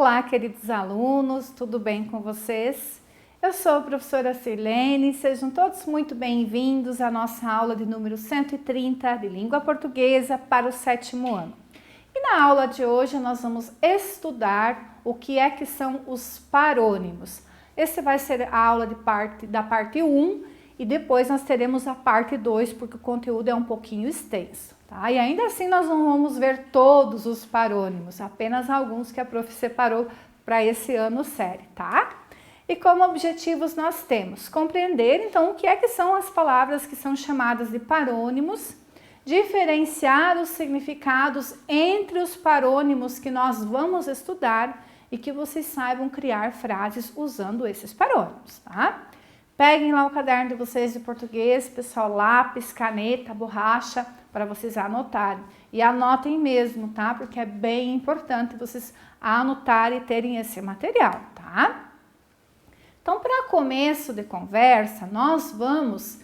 Olá, queridos alunos, tudo bem com vocês? Eu sou a professora Sirlene, sejam todos muito bem-vindos à nossa aula de número 130 de língua portuguesa para o 7º ano. E na aula de hoje nós vamos estudar o que é que são os parônimos. Esse vai ser a aula da parte 1 e depois nós teremos a parte 2 porque o conteúdo é um pouquinho extenso. Tá? E ainda assim nós não vamos ver todos os parônimos, apenas alguns que a prof separou para esse ano série, tá? E como objetivos nós temos compreender então o que é que são as palavras que são chamadas de parônimos, diferenciar os significados entre os parônimos que nós vamos estudar e que vocês saibam criar frases usando esses parônimos, tá? Peguem lá o caderno de vocês de português, pessoal, lápis, caneta, borracha, para vocês anotarem. E anotem mesmo, tá? Porque é bem importante vocês anotarem e terem esse material, tá? Então, para começo de conversa, nós vamos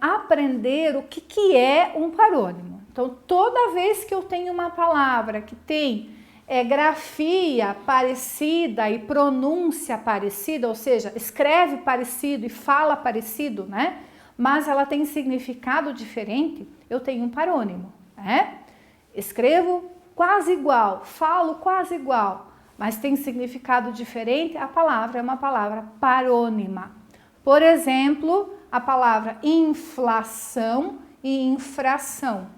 aprender o que é um parônimo. Então, toda vez que eu tenho uma palavra que tem grafia parecida e pronúncia parecida, ou seja, escreve parecido e fala parecido, né? Mas ela tem significado diferente, eu tenho um parônimo, né? Escrevo quase igual, falo quase igual, mas tem significado diferente, a palavra é uma palavra parônima. Por exemplo, a palavra inflação e infração,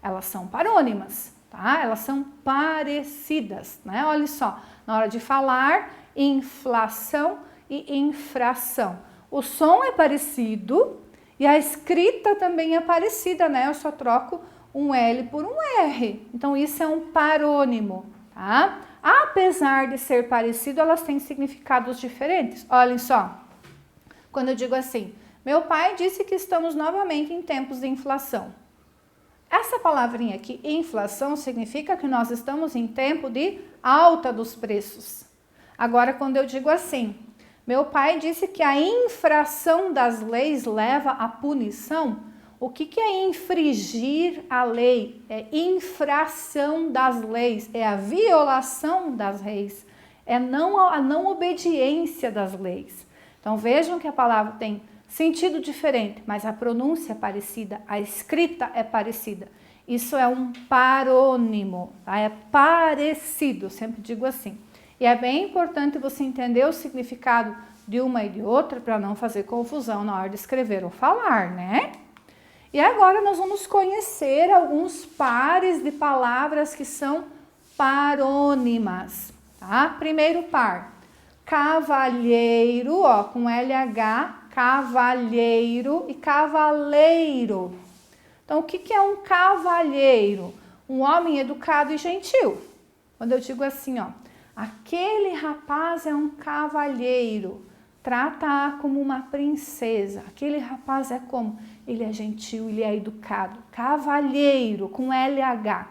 elas são parônimas, tá? Elas são parecidas, né? Olha só, na hora de falar, inflação e infração. O som é parecido e a escrita também é parecida, né? Eu só troco um L por um R. Então, isso é um parônimo, tá? Apesar de ser parecido, elas têm significados diferentes. Olhem só, quando eu digo assim, meu pai disse que estamos novamente em tempos de inflação. Essa palavrinha aqui, inflação, significa que nós estamos em tempo de alta dos preços. Agora, quando eu digo assim, meu pai disse que a infração das leis leva à punição. O que é infringir a lei? É infração das leis, é a violação das leis, é a não obediência das leis. Então vejam que a palavra tem sentido diferente, mas a pronúncia é parecida, a escrita é parecida. Isso é um parônimo, tá? É parecido, sempre digo assim. E é bem importante você entender o significado de uma e de outra para não fazer confusão na hora de escrever ou falar, né? E agora nós vamos conhecer alguns pares de palavras que são parônimas, tá? Primeiro par, cavalheiro, ó, com LH, cavalheiro e cavaleiro. Então, o que é um cavalheiro? Um homem educado e gentil. Quando eu digo assim, ó, aquele rapaz é um cavalheiro, trata-a como uma princesa. Aquele rapaz é como? Ele é gentil, ele é educado. Cavalheiro, com LH.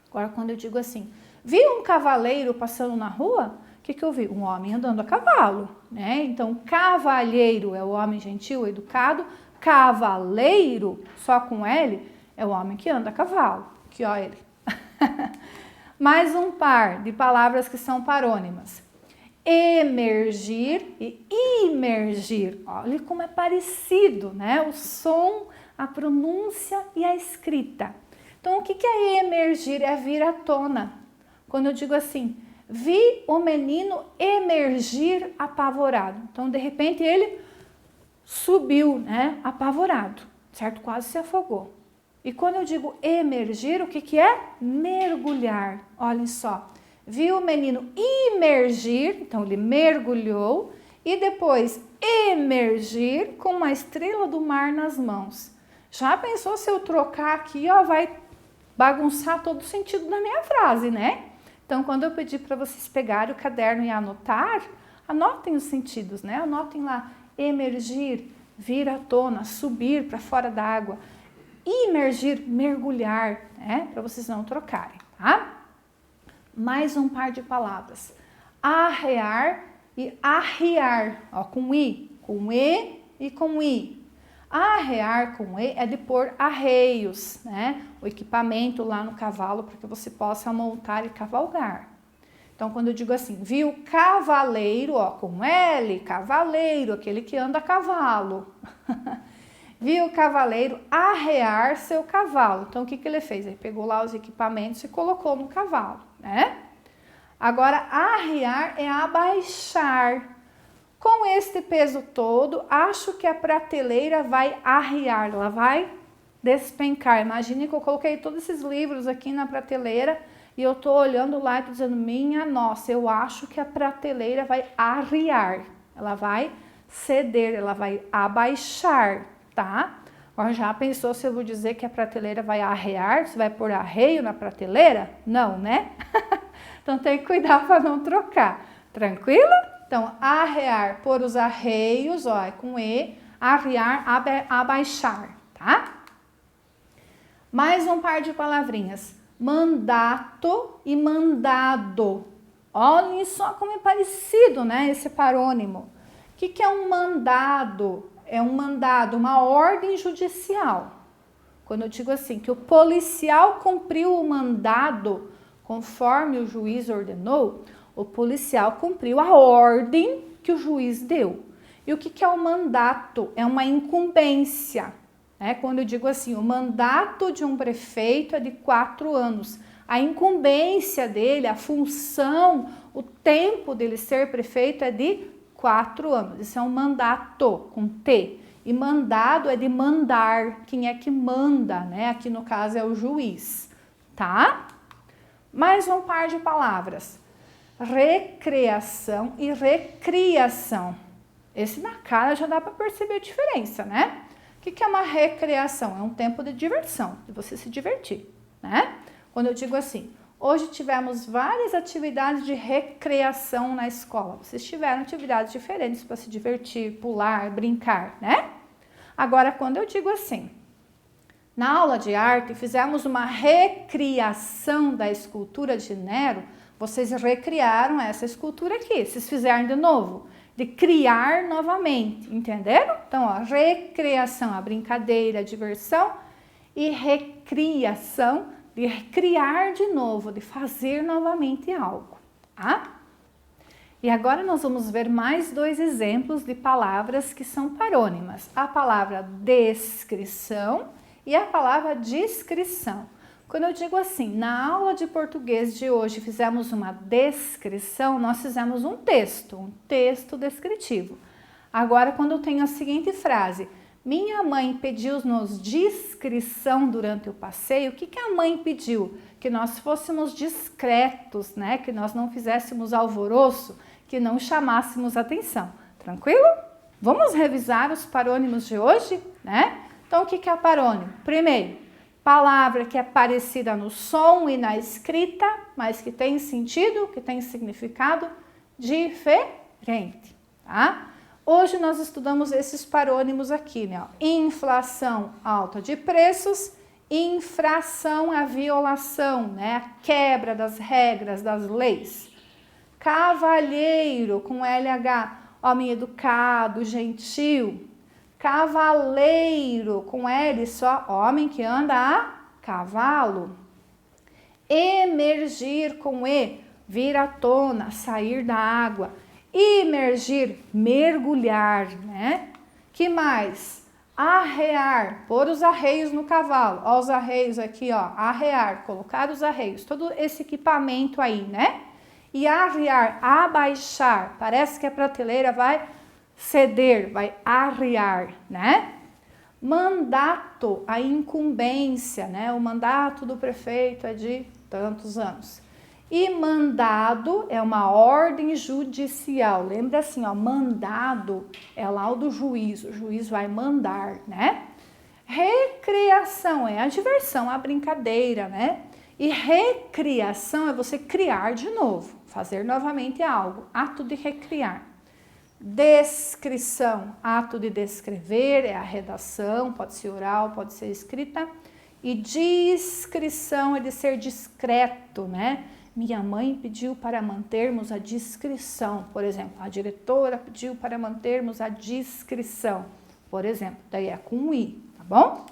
Agora, quando eu digo assim, vi um cavaleiro passando na rua, o que eu vi? Um homem andando a cavalo, né? Então, cavalheiro é o homem gentil, educado. Cavaleiro, só com L, é o homem que anda a cavalo. Aqui, ó, ele. Mais um par de palavras que são parônimas. Emergir e imergir. Olha como é parecido, né? O som, a pronúncia e a escrita. Então, o que é emergir? É vir à tona. Quando eu digo assim, vi o menino emergir apavorado. Então, de repente, ele subiu, né? Apavorado, certo? Quase se afogou. E quando eu digo emergir, o que é? Mergulhar. Olhem só. Viu o menino imergir, então ele mergulhou, e depois emergir com uma estrela do mar nas mãos. Já pensou se eu trocar aqui, ó, vai bagunçar todo o sentido da minha frase, né? Então, quando eu pedir para vocês pegarem o caderno e anotar, anotem os sentidos, né? Anotem lá, emergir, vir à tona, subir para fora d'água. Imergir, mergulhar, né? Para vocês não trocarem, tá? Mais um par de palavras. Arrear e arriar, ó, com E e com I. Arrear com E é de pôr arreios, né? O equipamento lá no cavalo para que você possa montar e cavalgar. Então, quando eu digo assim, viu cavaleiro, ó, com L, cavaleiro, aquele que anda a cavalo. Viu o cavaleiro arrear seu cavalo. Então, o que ele fez? Ele pegou lá os equipamentos e colocou no cavalo, né? Agora, arrear é abaixar. Com este peso todo, acho que a prateleira vai arrear, ela vai despencar. Imagine que eu coloquei todos esses livros aqui na prateleira e eu tô olhando lá e tô dizendo, minha nossa, eu acho que a prateleira vai arriar, ela vai ceder, ela vai abaixar, tá? Agora já pensou se eu vou dizer que a prateleira vai arrear, se vai pôr arreio na prateleira? Não, né? Então tem que cuidar para não trocar, tranquilo? Então, arrear, pôr os arreios, ó, é com E, arrear, abaixar, tá? Mais um par de palavrinhas, mandato e mandado. Olhem só como é parecido, né, esse parônimo. O que é um mandado? É um mandado, uma ordem judicial. Quando eu digo assim, que o policial cumpriu o mandado conforme o juiz ordenou, o policial cumpriu a ordem que o juiz deu. E o que é o mandato? É uma incumbência. Quando eu digo assim, o mandato de um prefeito é de 4 anos. A incumbência dele, a função, o tempo dele ser prefeito é de 4 anos. Isso é um mandato, com T. E mandado é de mandar. Quem é que manda, né? Aqui no caso é o juiz, tá? Mais um par de palavras. Recreação e recriação. Esse na cara já dá para perceber a diferença, né? O que é uma recreação? É um tempo de diversão, de você se divertir, né? Quando eu digo assim, hoje tivemos várias atividades de recreação na escola. Vocês tiveram atividades diferentes para se divertir, pular, brincar, né? Agora, quando eu digo assim, na aula de arte fizemos uma recriação da escultura de Nero, vocês recriaram essa escultura aqui, vocês fizeram de novo, de criar novamente, entenderam? Então, ó, recreação, a brincadeira, a diversão, e recriação, de criar de novo, de fazer novamente algo, tá? E agora nós vamos ver mais 2 exemplos de palavras que são parônimas. A palavra descrição e a palavra descrição. Quando eu digo assim, na aula de português de hoje fizemos uma descrição, nós fizemos um texto descritivo. Agora, quando eu tenho a seguinte frase, minha mãe pediu-nos discrição durante o passeio, o que a mãe pediu? Que nós fôssemos discretos, né? Que nós não fizéssemos alvoroço, que não chamássemos atenção. Tranquilo? Vamos revisar os parônimos de hoje, né? Então, o que é parônimo? Primeiro, palavra que é parecida no som e na escrita, mas que tem sentido, que tem significado diferente, tá? Hoje nós estudamos esses parônimos aqui, né? Inflação, alta de preços. Infração, a violação, né? A quebra das regras, das leis. Cavalheiro, com LH, homem educado, gentil. Cavaleiro, com L só, homem que anda a cavalo. Emergir, com E, vir à tona, sair da água. Imergir, mergulhar, né? Que mais? Arrear, pôr os arreios no cavalo. Ó, os arreios aqui, ó, arrear, colocar os arreios, todo esse equipamento aí, né? E arrear, abaixar, parece que a prateleira vai ceder, vai arrear, né? Mandato, a incumbência, né? O mandato do prefeito é de tantos anos. E mandado é uma ordem judicial. Lembra assim, ó, mandado é lá o do juiz. O juiz vai mandar, né? Recreação é a diversão, a brincadeira, né? E recriação é você criar de novo, fazer novamente algo, ato de recriar. Descrição, ato de descrever, é a redação, pode ser oral, pode ser escrita. E discrição é de ser discreto, né? Minha mãe pediu para mantermos a discrição, por exemplo. A diretora pediu para mantermos a discrição, por exemplo. Daí é com I, tá bom?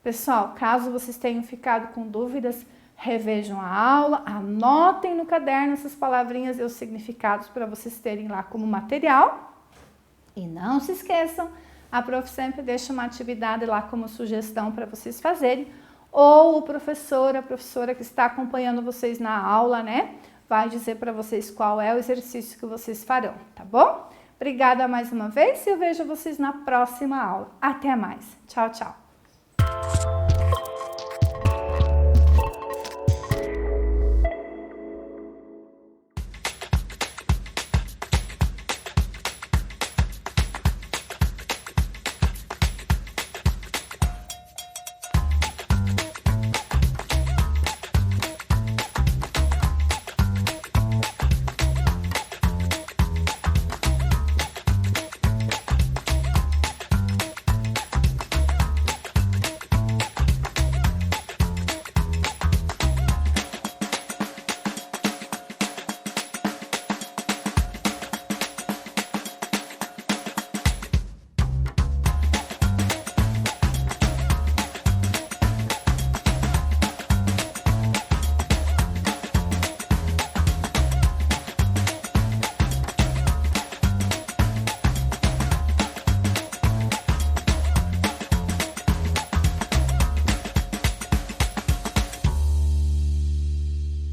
Pessoal, caso vocês tenham ficado com dúvidas, revejam a aula, anotem no caderno essas palavrinhas e os significados para vocês terem lá como material. E não se esqueçam, a prof sempre deixa uma atividade lá como sugestão para vocês fazerem, ou o professor, a professora que está acompanhando vocês na aula, né, vai dizer para vocês qual é o exercício que vocês farão, tá bom? Obrigada mais uma vez e eu vejo vocês na próxima aula. Até mais. Tchau, tchau.